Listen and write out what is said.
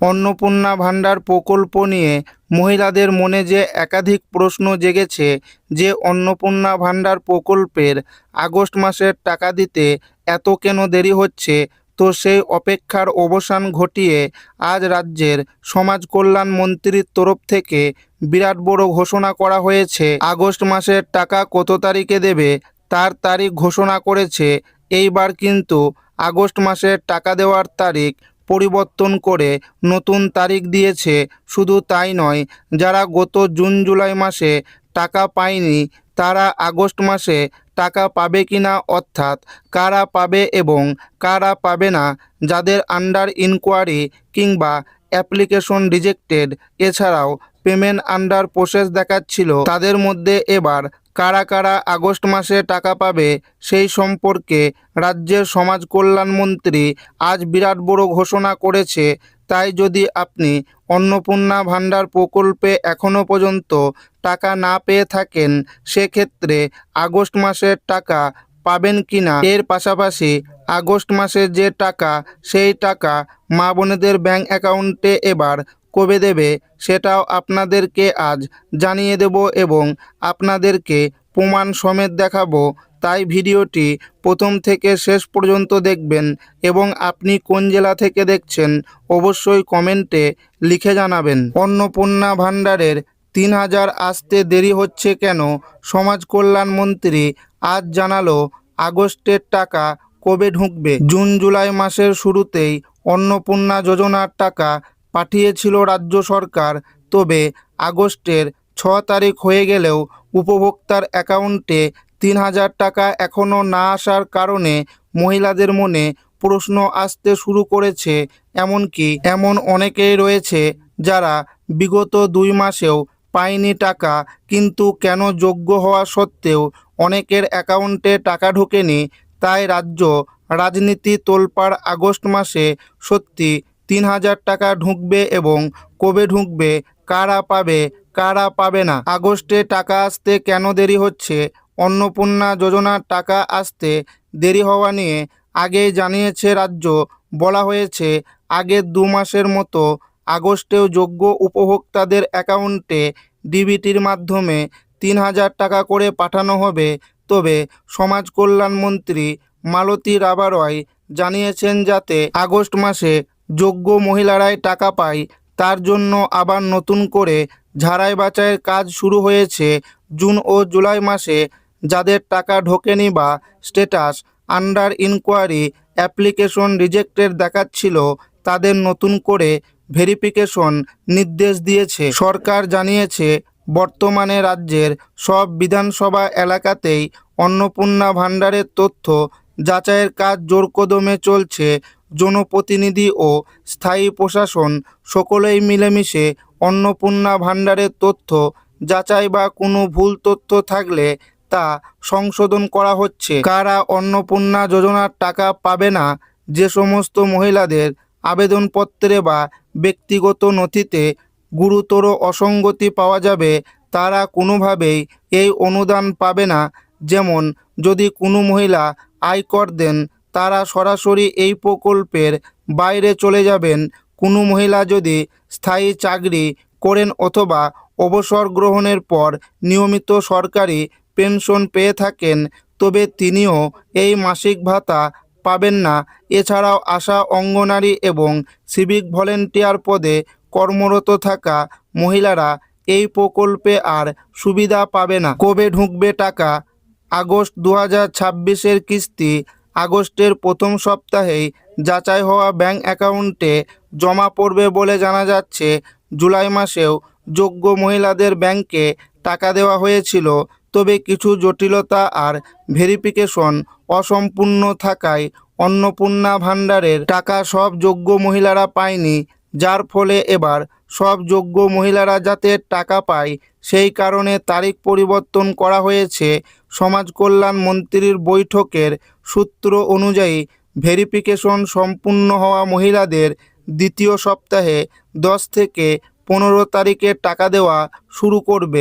অন্নপূর্ণা ভাণ্ডার প্রকল্প নিয়ে মহিলাদের মনে যে একাধিক প্রশ্ন জেগেছে যে অন্নপূর্ণা ভাণ্ডার প্রকল্পের আগস্ট মাসের টাকা দিতে এত কেন দেরি হচ্ছে, তো সেই অপেক্ষার অবসান ঘটিয়ে আজ রাজ্যের সমাজ কল্যাণ মন্ত্রীর তরফ থেকে বিরাট বড় ঘোষণা করা হয়েছে। আগস্ট মাসের টাকা কত তারিখে দেবে তার তারিখ ঘোষণা করেছে। এইবার কিন্তু আগস্ট মাসের টাকা দেওয়ার তারিখ পরিবর্তন করে নতুন তারিখ দিয়েছে। শুধু তাই নয়, যারা গত জুন জুলাই মাসে টাকা পায়নি তারা আগস্ট মাসে টাকা পাবে কিনা, অর্থাৎ কারা পাবে এবং কারা পাবে না, যাদের আন্ডার ইনকোয়ারি কিংবা অ্যাপ্লিকেশন রিজেক্টেড এছাড়াও পেমেন্ট আন্ডার প্রসেস দেখাচ্ছিল, তাদের মধ্যে এবার কারা কারা আগস্ট মাসে টাকা পাবে সেই সম্পর্কে রাজ্যের সমাজ কল্যাণ মন্ত্রী আজ বিরাট বড় ঘোষণা করেছে। তাই যদি আপনি অন্নপূর্ণা ভাণ্ডার প্রকল্পে এখনও পর্যন্ত টাকা না পেয়ে থাকেন, সেক্ষেত্রে আগস্ট মাসের টাকা পাবেন কিনা, এর পাশাপাশি আগস্ট মাসে যে টাকা সেই টাকা মা বোনেদের ব্যাংক অ্যাকাউন্টে এবার কবে দেবে সেটাও আপনাদেরকে আজ জানিয়ে দেব এবং আপনাদেরকে প্রমাণ সমেত দেখাবো। তাই ভিডিওটি প্রথম থেকে শেষ পর্যন্ত দেখবেন এবং আপনি কোন জেলা থেকে দেখছেন অবশ্যই কমেন্টে লিখে জানাবেন। অন্নপূর্ণা ভাণ্ডারের ৩,০০০ আসতে দেরি হচ্ছে কেন, সমাজ কল্যাণ মন্ত্রী আজ জানালো আগস্টের টাকা কবে ঢুকবে। জুন জুলাই মাসের শুরুতেই অন্নপূর্ণা যোজনার টাকা পাঠিয়েছিল রাজ্য সরকার, তবে আগস্টের ৬ তারিখ হয়ে গেলেও উপভোক্তার অ্যাকাউন্টে ৩,০০০ টাকা এখনও না আসার কারণে মহিলাদের মনে প্রশ্ন আসতে শুরু করেছে। এমনকি এমন অনেকেই রয়েছে যারা বিগত ২ মাসেও পায়নি টাকা, কিন্তু কেন যোগ্য হওয়া সত্ত্বেও অনেকের অ্যাকাউন্টে টাকা ঢোকেনি। তাই রাজ্য রাজনীতি তোলপাড়। আগস্ট মাসে সত্যি ৩,০০০ টাকা ঢুকবে এবং কবে ঢুকবে, কারা পাবে কারা পাবে না, আগস্টে টাকা আসতে কেন দেরি হচ্ছে, অন্নপূর্ণা যোজনার টাকা আসতে দেরি হওয়া নিয়ে আগেই জানিয়েছে রাজ্য। বলা হয়েছে আগের ২ মাসের মতো আগস্টেও যোগ্য উপভোক্তাদের অ্যাকাউন্টে ডিবিটির মাধ্যমে ৩,০০০ টাকা করে পাঠানো হবে। তবে সমাজ কল্যাণ মন্ত্রী মালতী রাবারয় জানিয়েছেন যাতে আগস্ট মাসে যোগ্য মহিলারাই টাকা পায় তার জন্য আবার নতুন করে ঝাড়াই বাছাইয়ের কাজ শুরু হয়েছে। জুন ও জুলাই মাসে যাদের টাকা ঢোকেনি বা status under inquiry application rejected দেখাচ্ছিল, তাদের নতুন করে ভেরিফিকেশন নির্দেশ দিয়েছে সরকার। জানিয়েছে বর্তমানে রাজ্যের সব বিধানসভা এলাকাতেই অন্নপূর্ণা ভাণ্ডারের তথ্য যাচাইয়ের কাজ জোরকদমে চলছে। জনপ্রতিনিধি ও স্থায়ী প্রশাসন সকলেই মিলেমিশে অন্নপূর্ণা ভাণ্ডারের তথ্য যাচাই বা কোনো ভুল তথ্য থাকলে তা সংশোধন করা হচ্ছে। কারা অন্নপূর্ণা যোজনার টাকা পাবে না, যে সমস্ত মহিলাদের আবেদনপত্রে বা ব্যক্তিগত নথিতে গুরুতর অসঙ্গতি পাওয়া যাবে তারা কোনোভাবেই এই অনুদান পাবে না। যেমন যদি কোনো মহিলা আয়কর দেন তারা সরাসরি এই প্রকল্পের বাইরে চলে যাবেন। কোনো মহিলা যদি স্থায়ী চাকরি করেন অথবা অবসর গ্রহণের পর নিয়মিত সরকারি পেনশন পেয়ে থাকেন তবে তিনিও এই মাসিক ভাতা পাবেন না। এছাড়াও আশা, অঙ্গনারী এবং সিভিক ভলেন্টিয়ার পদে কর্মরত থাকা মহিলারা এই প্রকল্পে আর সুবিধা পাবে না। কবে ঢুকবে টাকা, আগস্ট ২০২৬-এর কিস্তি আগস্টের প্রথম সপ্তাহেই যাচাই হওয়া ব্যাংক অ্যাকাউন্টে জমা পড়বে বলে জানা যাচ্ছে। জুলাই মাসেও যোগ্য মহিলাদের ব্যাংকে টাকা দেওয়া হয়েছিল, তবে কিছু জটিলতা আর ভেরিফিকেশন অসম্পূর্ণ থাকায় অন্নপূর্ণা ভাণ্ডারের টাকা সব যোগ্য মহিলারা পায়নি, যার ফলে এবার সব যোগ্য মহিলারা যাতে টাকা পায় সেই কারণে তারিখ পরিবর্তন করা হয়েছে। সমাজ কল্যাণ মন্ত্রীর বৈঠকের সূত্র অনুযায়ী ভেরিফিকেশন সম্পূর্ণ হওয়া মহিলাদের দ্বিতীয় সপ্তাহে 10 থেকে 15 তারিখে টাকা দেওয়া শুরু করবে।